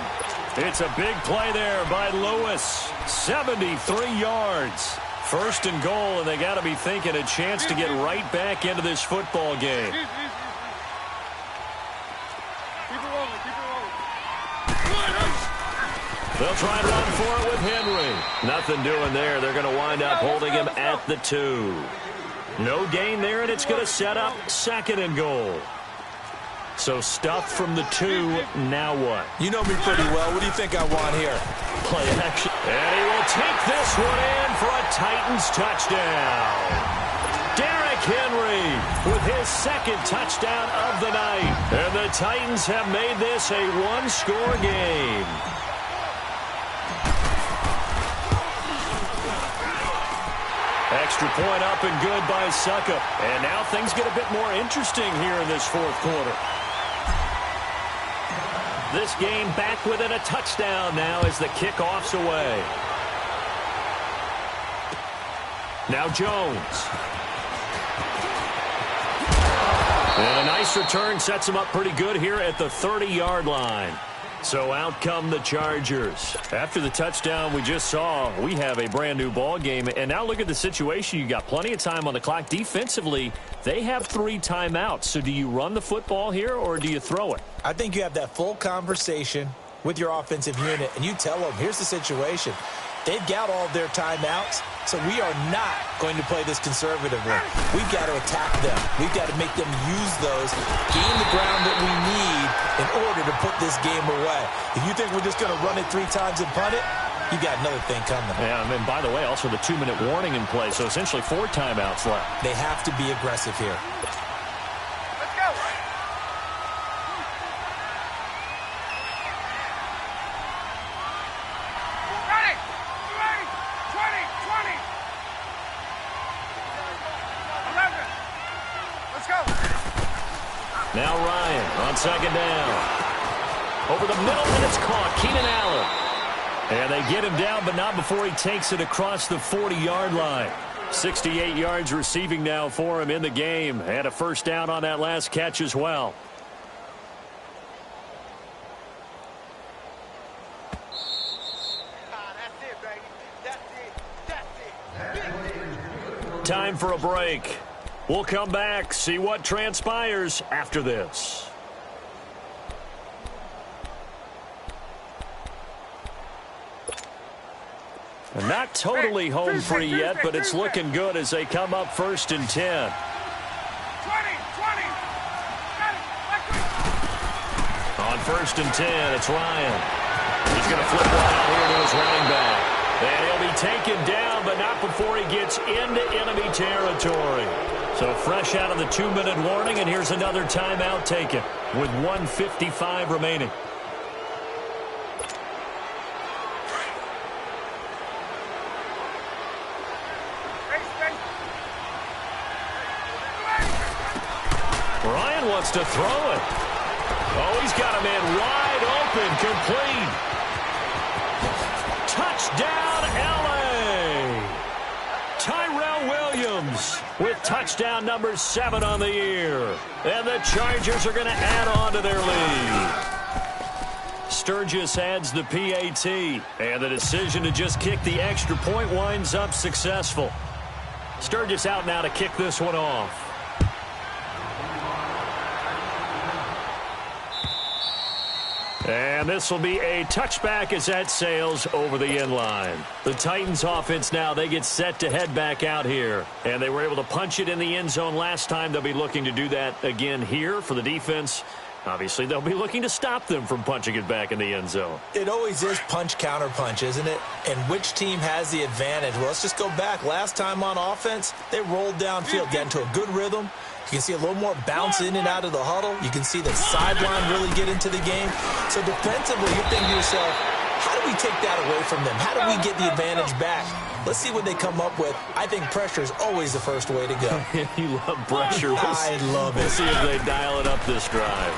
It's a big play there by Lewis. 73 yards. First and goal, and they got to be thinking a chance to get right back into this football game. Keep it rolling. They'll try and run for it with Henry. Nothing doing there. They're going to wind up holding him at the 2. No gain there, and it's going to set up second and goal. So stuff from the 2. Now what? You know me pretty well. What do you think I want here? Play action. And he will take this one in for a Titans touchdown. Derrick Henry with his second touchdown of the night. And the Titans have made this a one-score game. Extra point up and good by Suckup. And now things get a bit more interesting here in this fourth quarter. This game back within a touchdown now as the kickoff's away. Now Jones. And a nice return sets him up pretty good here at the 30-yard line. So out come the Chargers. After the touchdown we just saw, we have a brand new ball game. And now look at the situation. You got plenty of time on the clock. Defensively, they have 3 timeouts. So do you run the football here or do you throw it? I think you have that full conversation with your offensive unit, and you tell them, here's the situation. They've got all of their timeouts, so we are not going to play this conservatively. We've got to attack them. We've got to make them use those, gain the ground that we need in order to put this game away. If you think we're just going to run it 3 times and punt it, you got another thing coming. Yeah, and by the way, also the 2-minute warning in play, so essentially 4 timeouts left. They have to be aggressive here. Let's go. Ready. 20. 11. Let's go. Now Ryan on second down. Over the middle, and it's caught. Keenan Allen. And they get him down, but not before he takes it across the 40-yard line. 68 yards receiving now for him in the game. And a first down on that last catch as well. That's it, baby. That's it. Time for a break. We'll come back, see what transpires after this. And not totally home free yet, but it's looking good as they come up 1st and 10. 20. On 1st and 10, it's Ryan. He's going to flip one out here to his running back. And he'll be taken down, but not before he gets into enemy territory. So fresh out of the 2-minute warning, and here's another timeout taken with 1:55 remaining. Ryan wants to throw it. Oh, he's got a man wide open, complete. Touchdown, L.A. Tyrell Williams with touchdown number 7 on the year. And the Chargers are going to add on to their lead. Sturgis adds the PAT, and the decision to just kick the extra point winds up successful. Sturgis out now to kick this one off. And this will be a touchback as that sails over the end line. The Titans offense now, they get set to head back out here. And they were able to punch it in the end zone last time. They'll be looking to do that again here for the defense. Obviously, they'll be looking to stop them from punching it back in the end zone. It always is punch, counter punch, isn't it? And which team has the advantage? Well, let's just go back. Last time on offense, they rolled downfield, got into a good rhythm. You can see a little more bounce in and out of the huddle. You can see the sideline really get into the game. So defensively, you're thinking to yourself, how do we take that away from them? How do we get the advantage back? Let's see what they come up with. I think pressure is always the first way to go. You love pressure. I love it. We'll see if they dial it up this drive.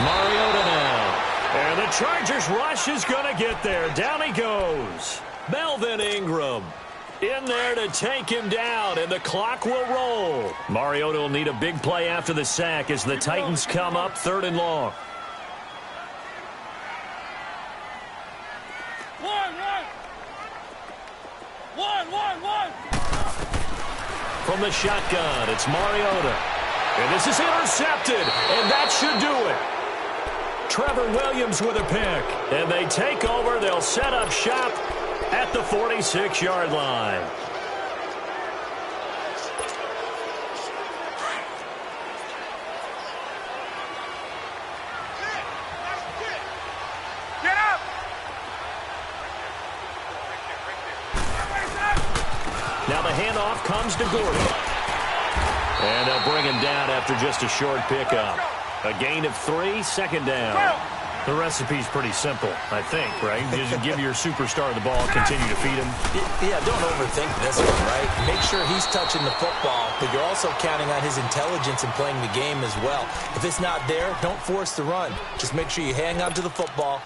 Mariota now. And the Chargers rush is going to get there. Down he goes. Melvin Ingram in there to take him down, and the clock will roll. Mariota will need a big play after the sack as the Titans come up 3rd and long. One. From the shotgun, it's Mariota. And this is intercepted, and that should do it. Trevor Williams with a pick. And they take over. They'll set up shop at the 46-yard line. Get up! Now the handoff comes to Gordon. And they'll bring him down after just a short pickup. A gain of 3, 2nd down. The recipe's pretty simple, I think, right? You just give your superstar the ball, continue to feed him. Yeah, don't overthink this one, right? Make sure he's touching the football, but you're also counting on his intelligence in playing the game as well. If it's not there, don't force the run. Just make sure you hang on to the football.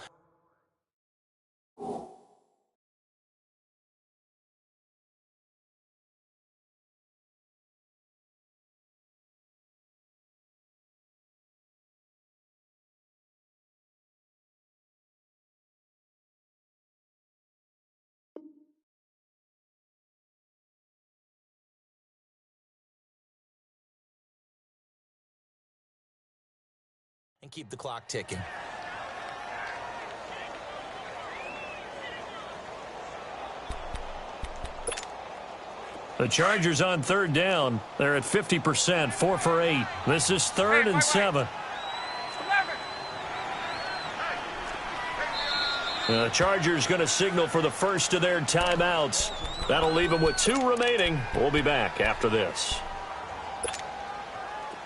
And keep the clock ticking. The Chargers on 3rd down. They're at 50%, 4 for 8. This is 3rd and 7. The Chargers going to signal for the first of their timeouts. That'll leave them with 2 remaining. We'll be back after this.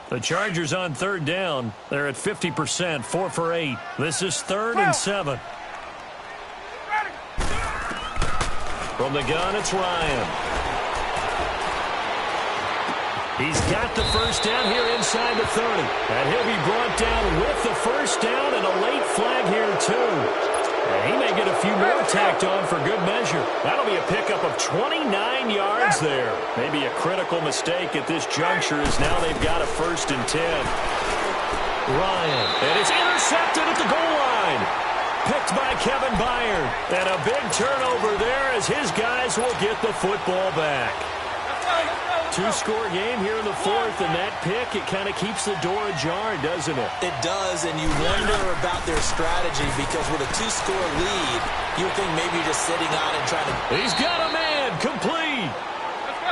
The Chargers on 3rd down. They're at 50%, 4 for 8. This is 3rd and 7. From the gun, it's Ryan. He's got the first down here inside the 30. And he'll be brought down with the first down and a late flag here, too. And he may get a few more tacked on for good measure. That'll be a pickup of 29 yards there. Maybe a critical mistake at this juncture as now they've got a 1st and 10. Ryan. And it's intercepted at the goal line. Picked by Kevin Byard. And a big turnover there as his guys will get the football back. 2-score game here in the 4th, and that pick, it kind of keeps the door ajar, doesn't it? It does, and you wonder about their strategy because with a 2-score lead, you think maybe you're just sitting on it trying to... He's got a man, complete.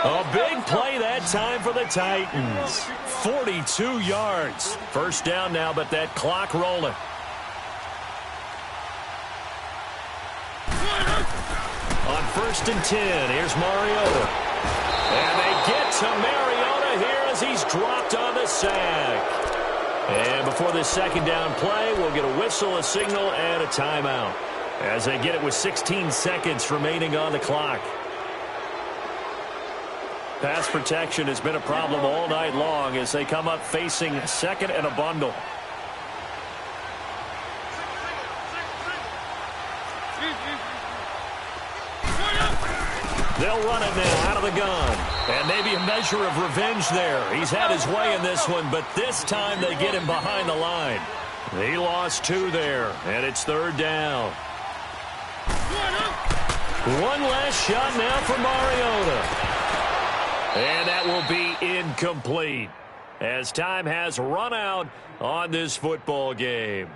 A big play that time for the Titans. 42 yards. First down now, but that clock rolling. On 1st and 10, here's Mariota. And they get to Mariota here as he's dropped on the sack. And before this 2nd down play, we'll get a whistle, a signal, and a timeout as they get it with 16 seconds remaining on the clock. Pass protection has been a problem all night long as they come up facing 2nd and a bundle. They'll run it now out of the gun. And maybe a measure of revenge there. He's had his way in this one, but this time they get him behind the line. He lost 2 there, and it's 3rd down. One last shot now for Mariota. And that will be incomplete as time has run out on this football game.